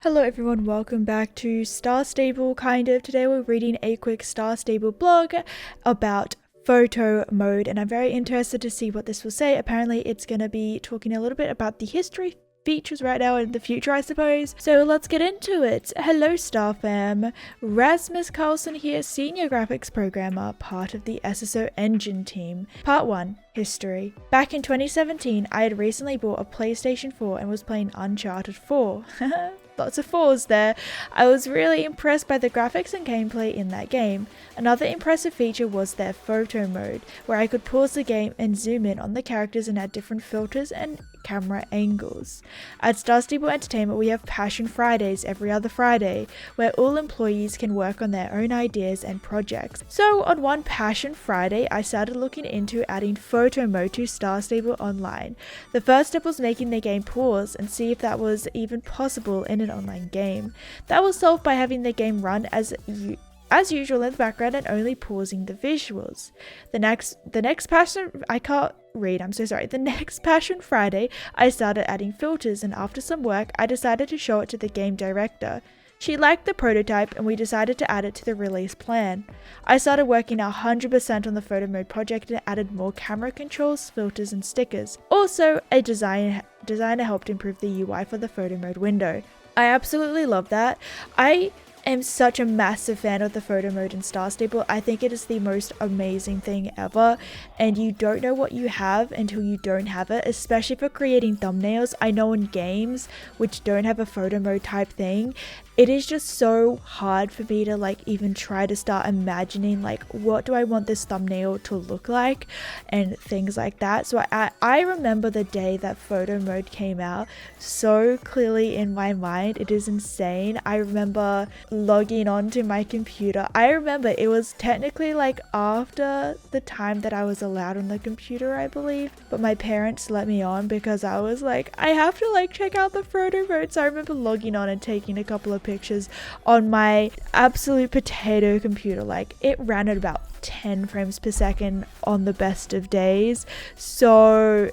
Hello everyone, welcome back to Star Stable Today we're reading a quick Star Stable blog about photo mode, and I'm very interested to see what this will say. Apparently it's going to be talking a little bit about the history, features right now, and the future, I suppose. So let's get into it. Hello Star Fam, Rasmus Carlson here, Senior Graphics Programmer, part of the SSO Engine team. Part 1. History. Back in 2017, I had recently bought a PlayStation 4 and was playing Uncharted 4. Lots of 4s there. I was really impressed by the graphics and gameplay in that game. Another impressive feature was their photo mode, where I could pause the game and zoom in on the characters and add different filters and camera angles. At Star Stable Entertainment, we have Passion Fridays every other Friday, where all employees can work on their own ideas and projects. So on one Passion Friday, I started looking into adding photo mode to Star Stable Online. The first step was making the game pause and see if that was even possible in an online game. That was solved by having the game run as usual in the background and only pausing the visuals. The next Passion Friday, I started adding filters, and after some work, I decided to show it to the game director. She liked the prototype and we decided to add it to the release plan. I started working 100% on the photo mode project and added more camera controls, filters and stickers. Also, a designer helped improve the UI for the photo mode window. I absolutely love that. I am such a massive fan of the photo mode in Star Stable. I think it is the most amazing thing ever, and you don't know what you have until you don't have it, especially for creating thumbnails. I know in games which don't have a photo mode type thing, it is just so hard for me to even try to start imagining what do I want this thumbnail to look like and things like that. So I remember the day that photo mode came out so clearly in my mind. It is insane. I remember logging onto my computer. I remember it was technically after the time that I was allowed on the computer, I believe, but my parents let me on because I was like, I have to check out the photo mode. So I remember logging on and taking a couple of pictures on my absolute potato computer. It ran at about 10 frames per second on the best of days. So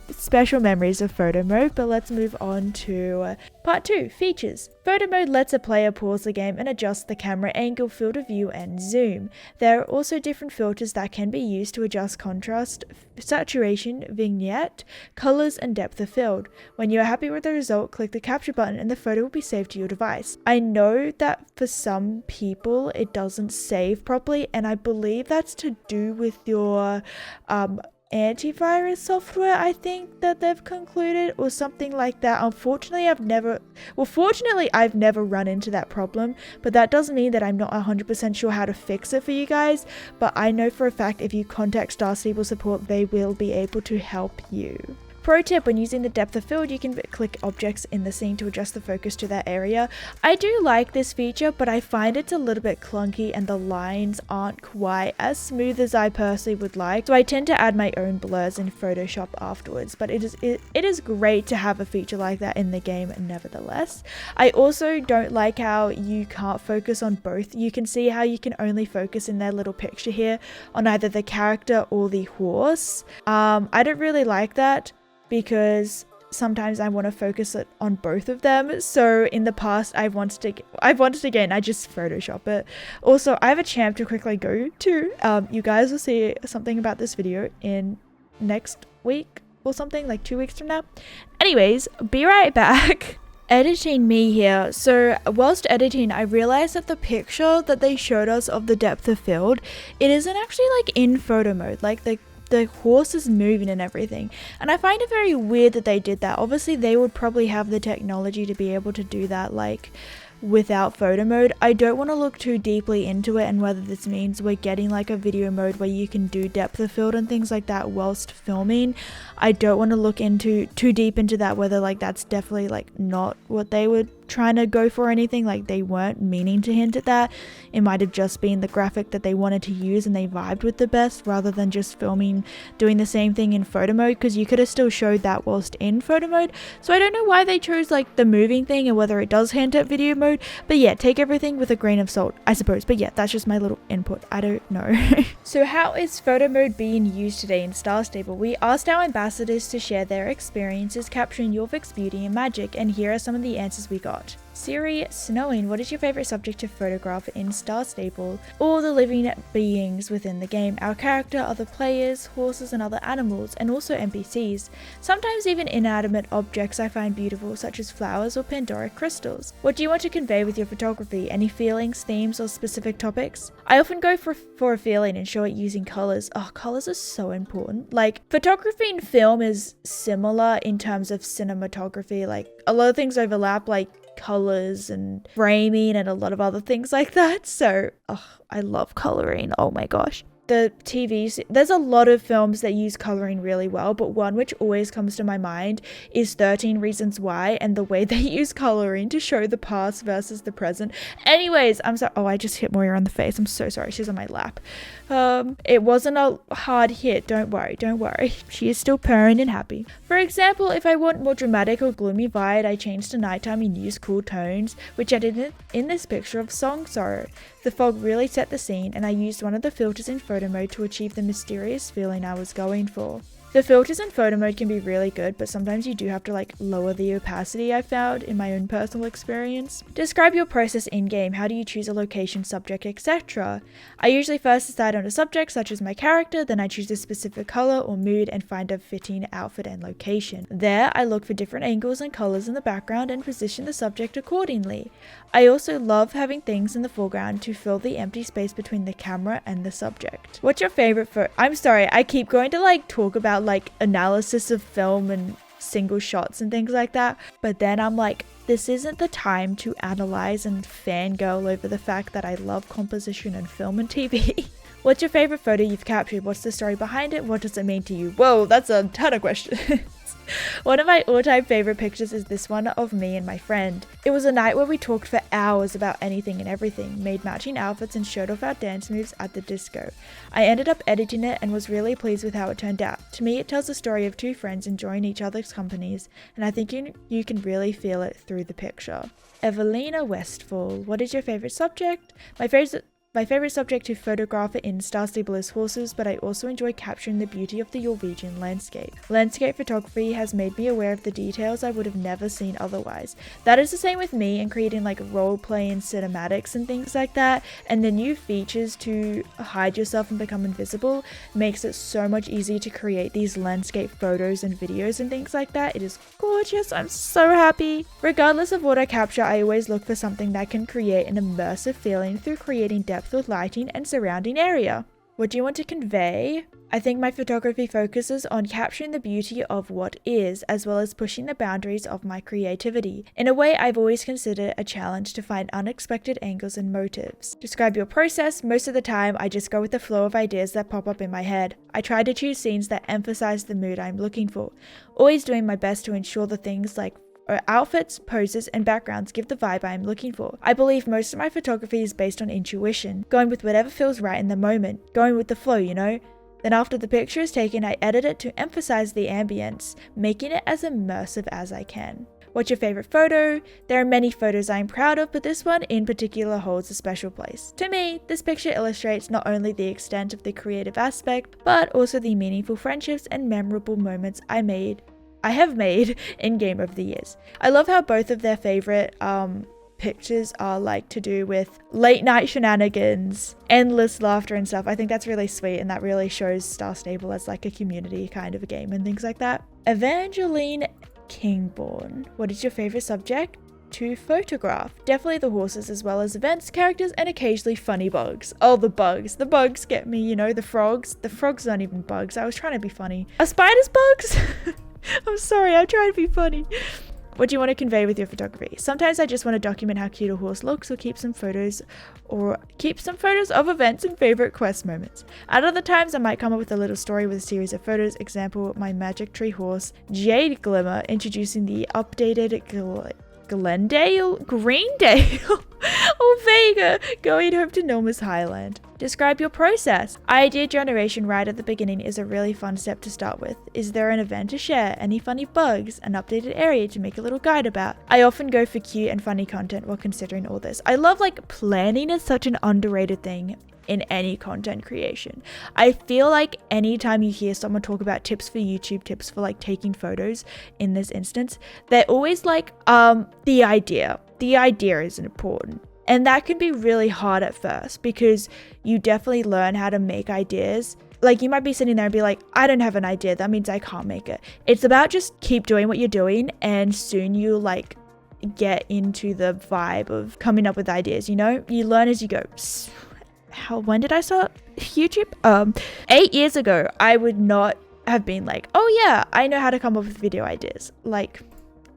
special memories of photo mode. But let's move on to part 2, features. Photo mode lets a player pause the game and adjust the camera angle, field of view and zoom. There are also different filters that can be used to adjust contrast, saturation, vignette, colors and depth of field. When you are happy with the result, click the capture button and the photo will be saved to your device. I know that for some people it doesn't save properly, and I believe that's to do with your antivirus software, I think that they've concluded, or something like that. Fortunately I've never run into that problem, but that doesn't mean that I'm not 100% sure how to fix it for you guys. But I know for a fact if you contact Star Stable support, they will be able to help you. Pro tip: when using the depth of field, you can click objects in the scene to adjust the focus to that area. I do like this feature, but I find it's a little bit clunky and the lines aren't quite as smooth as I personally would like. So I tend to add my own blurs in Photoshop afterwards, but it is great to have a feature like that in the game nevertheless. I also don't like how you can't focus on both. You can see how you can only focus in their little picture here on either the character or the horse. I don't really like that, because sometimes I want to focus it on both of them. So in the past I've wanted to again, I just Photoshop it. Also, I have a champ to quickly go to. You guys will see something about this video in next week or something, 2 weeks from now. Anyways, be right back. Editing me here. So whilst editing, I realized that the picture that they showed us of the depth of field, it isn't actually in photo mode. The horse is moving and everything, and I find it very weird that they did that. Obviously they would probably have the technology to be able to do that without photo mode. I don't want to look too deeply into it and whether this means we're getting a video mode where you can do depth of field and things like that whilst filming. I don't want to look into too deep into that, whether that's definitely not what they were trying to go for or anything. They weren't meaning to hint at that. It might have just been the graphic that they wanted to use and they vibed with the best, rather than just doing the same thing in photo mode, because you could have still showed that whilst in photo mode. So I don't know why they chose the moving thing and whether it does hint at video mode mode. But yeah, take everything with a grain of salt, I suppose. But yeah, that's just my little input. I don't know. So how is photo mode being used today in Star Stable? We asked our ambassadors to share their experiences capturing Yorvik's beauty and magic, and here are some of the answers we got. Siri Snowing, what is your favorite subject to photograph in Star Stable? All the living beings within the game. Our character, other players, horses and other animals, and also NPCs. Sometimes even inanimate objects I find beautiful, such as flowers or Pandora crystals. What do you want to convey with your photography? Any feelings, themes, or specific topics? I often go for a feeling and show it using colors. Oh, colors are so important. Like, photography in film is similar in terms of cinematography. Like, a lot of things overlap, like colors and framing and a lot of other things like that. So I love coloring. Oh my gosh. The TVs, there's a lot of films that use coloring really well, but one which always comes to my mind is 13 Reasons Why, and the way they use coloring to show the past versus the present. Anyways, I'm sorry. Oh, I just hit Moira on the face. I'm so sorry. She's on my lap. It wasn't a hard hit. Don't worry. She is still purring and happy. For example, if I want more dramatic or gloomy vibe, I change to nighttime and use cool tones, which I did in this picture of Song Sorrow. The fog really set the scene, and I used one of the filters in photo mode to achieve the mysterious feeling I was going for. The filters in photo mode can be really good, but sometimes you do have to like lower the opacity, I found in my own personal experience. Describe your process in-game. How do you choose a location, subject, etc.? I usually first decide on a subject such as my character, then I choose a specific color or mood and find a fitting outfit and location. There, I look for different angles and colors in the background and position the subject accordingly. I also love having things in the foreground to fill the empty space between the camera and the subject. What's your favorite photo? I'm sorry, I keep going to like talk about like analysis of film and single shots and things like that, but then I'm like, this isn't the time to analyze and fangirl over the fact that I love composition and film and TV. What's your favorite photo you've captured? What's the story behind it? What does it mean to you? Whoa, that's a ton of questions. One of my all-time favorite pictures is this one of me and my friend. It was a night where we talked for hours about anything and everything, made matching outfits and showed off our dance moves at the disco. I ended up editing it and was really pleased with how it turned out. To me, it tells the story of two friends enjoying each other's companies, and I think you can really feel it through the picture. Evelina Westfall, what is your favorite subject? My favorite subject to photograph in Star Stable is horses, but I also enjoy capturing the beauty of the Norwegian landscape. Landscape photography has made me aware of the details I would have never seen otherwise. That is the same with me and creating like roleplay and cinematics and things like that, and the new features to hide yourself and become invisible makes it so much easier to create these landscape photos and videos and things like that. It is gorgeous. I'm so happy. Regardless of what I capture, I always look for something that can create an immersive feeling through creating depth with lighting and surrounding area. What do you want to convey? I think my photography focuses on capturing the beauty of what is, as well as pushing the boundaries of my creativity. In a way, I've always considered a challenge to find unexpected angles and motives. Describe your process. Most of the time, I just go with the flow of ideas that pop up in my head. I try to choose scenes that emphasize the mood I'm looking for, always doing my best to ensure the things like outfits, poses, and backgrounds give the vibe I am looking for. I believe most of my photography is based on intuition, going with whatever feels right in the moment, going with the flow, you know? Then after the picture is taken, I edit it to emphasize the ambience, making it as immersive as I can. What's your favorite photo? There are many photos I am proud of, but this one in particular holds a special place. To me, this picture illustrates not only the extent of the creative aspect, but also the meaningful friendships and memorable moments I have made in game over the years. I love how both of their favorite pictures are like to do with late night shenanigans, endless laughter and stuff. I think that's really sweet, and that really shows Star Stable as like a community kind of a game and things like that. Evangeline Kingborn, what is your favorite subject to photograph? Definitely the horses, as well as events, characters, and occasionally funny bugs. Oh, the bugs get me, you know, the frogs aren't even bugs. I was trying to be funny. Are spiders bugs? I'm sorry, I'm trying to be funny. What do you want to convey with your photography? Sometimes I just want to document how cute a horse looks, or keep some photos of events and favorite quest moments. At other times, I might come up with a little story with a series of photos. Example, my magic tree horse, Jade Glimmer, introducing the updated Greendale? or Vega going home to Norma's Highland. Describe your process. Idea generation right at the beginning is a really fun step to start with. Is there an event to share? Any funny bugs? An updated area to make a little guide about? I often go for cute and funny content while considering all this. I love like planning is such an underrated thing in any content creation. I feel like anytime you hear someone talk about tips for YouTube, tips for like taking photos in this instance, they're always like, the idea. The idea is important. And that can be really hard at first because you definitely learn how to make ideas. Like you might be sitting there and be like, I don't have an idea. That means I can't make it. It's about just keep doing what you're doing and soon you like get into the vibe of coming up with ideas, you know? You learn as you go. When did I start YouTube? 8 years ago, I would not have been like, oh yeah, I know how to come up with video ideas. Like,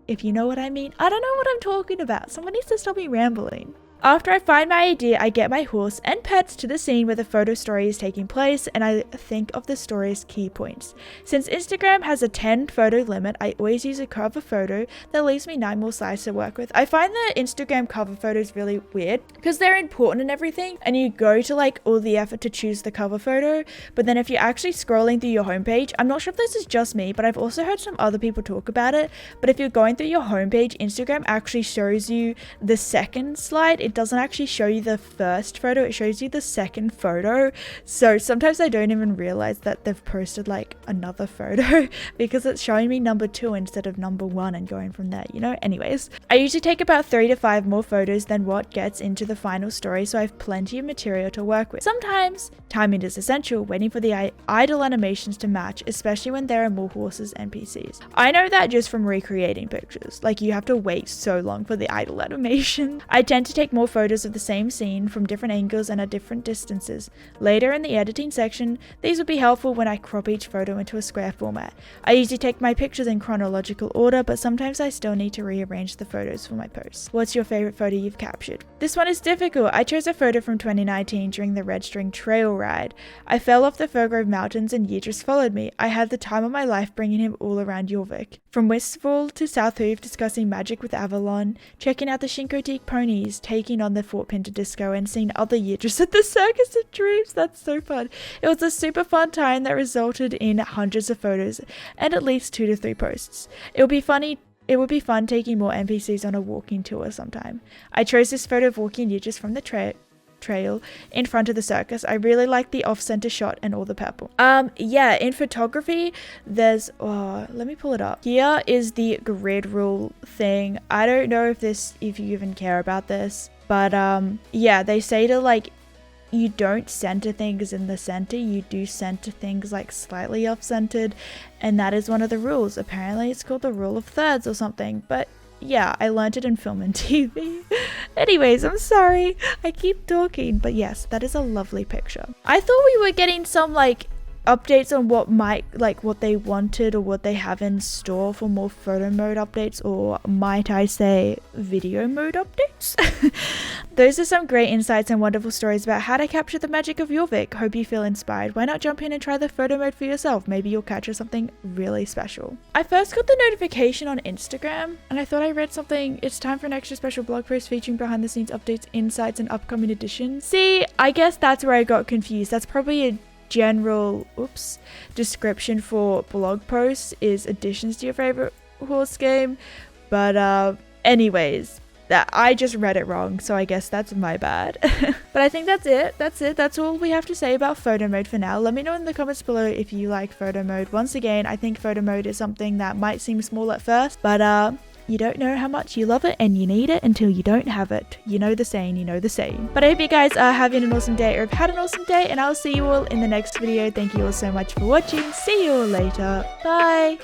if you know what I mean. I don't know what I'm talking about. Someone needs to stop me rambling. After I find my idea, I get my horse and pets to the scene where the photo story is taking place and I think of the story's key points. Since Instagram has a 10 photo limit, I always use a cover photo that leaves me 9 more slides to work with. I find the Instagram cover photos really weird because they're important and everything and you go to like all the effort to choose the cover photo, but then if you're actually scrolling through your homepage, I'm not sure if this is just me, but I've also heard some other people talk about it, but if you're going through your homepage, Instagram actually shows you the second slide. It doesn't actually show you the first photo, it shows you the second photo. So sometimes I don't even realize that they've posted like another photo because it's showing me number 2 instead of number 1 and going from there, you know? Anyways, I usually take about 3 to 5 more photos than what gets into the final story, so I have plenty of material to work with. Sometimes timing is essential, waiting for the idle animations to match, especially when there are more horses and NPCs. I know that just from recreating pictures, like you have to wait so long for the idle animation. I tend to take more photos of the same scene from different angles and at different distances. Later in the editing section, these will be helpful when I crop each photo into a square format. I usually take my pictures in chronological order, but sometimes I still need to rearrange the photos for my posts. What's your favorite photo you've captured? This one is difficult. I chose a photo from 2019 during the Red String Trail ride. I fell off the Firgrove Mountains and Yidris followed me. I had the time of my life bringing him all around Jorvik. From Wistful to South Hoof, discussing magic with Avalon, checking out the Shinkotique ponies, taking on the Fort Pinter Disco, and seeing other Yidris at the Circus of Dreams. That's so fun. It was a super fun time that resulted in hundreds of photos and at least 2 to 3 posts. It would be fun taking more NPCs on a walking tour sometime. I chose this photo of walking Yidris from the trail in front of the circus. I really like the off-center shot and all the purple. Yeah, in photography there's let me pull it up. Here is the grid rule thing. I don't know if you even care about this, but yeah, they say to like you don't center things in the center, you do center things like slightly off-centered, and that is one of the rules. Apparently it's called the rule of thirds or something, but yeah, I learned it in film and TV. Anyways, I'm sorry, I keep talking, but yes, that is a lovely picture. I thought we were getting some like updates on what they wanted or what they have in store for more photo mode updates, or might I say video mode updates. Those are some great insights and wonderful stories about how to capture the magic of Jorvik. Hope you feel inspired. Why not jump in and try the photo mode for yourself? Maybe you'll capture something really special. I first got the notification on Instagram and I thought I read something. It's time for an extra special blog post featuring behind the scenes updates, insights, and upcoming editions. See, I guess that's where I got confused. That's probably a general description for blog posts is additions to your favorite horse game, but anyways, that I just read it wrong, so I guess that's my bad. But I think that's it. That's all we have to say about photo mode for now. Let me know in the comments below if you like photo mode. Once again, I think photo mode is something that might seem small at first, but you don't know how much you love it and you need it until you don't have it. You know the saying. But I hope you guys are having an awesome day or have had an awesome day, and I'll see you all in the next video. Thank you all so much for watching. See you all later. Bye.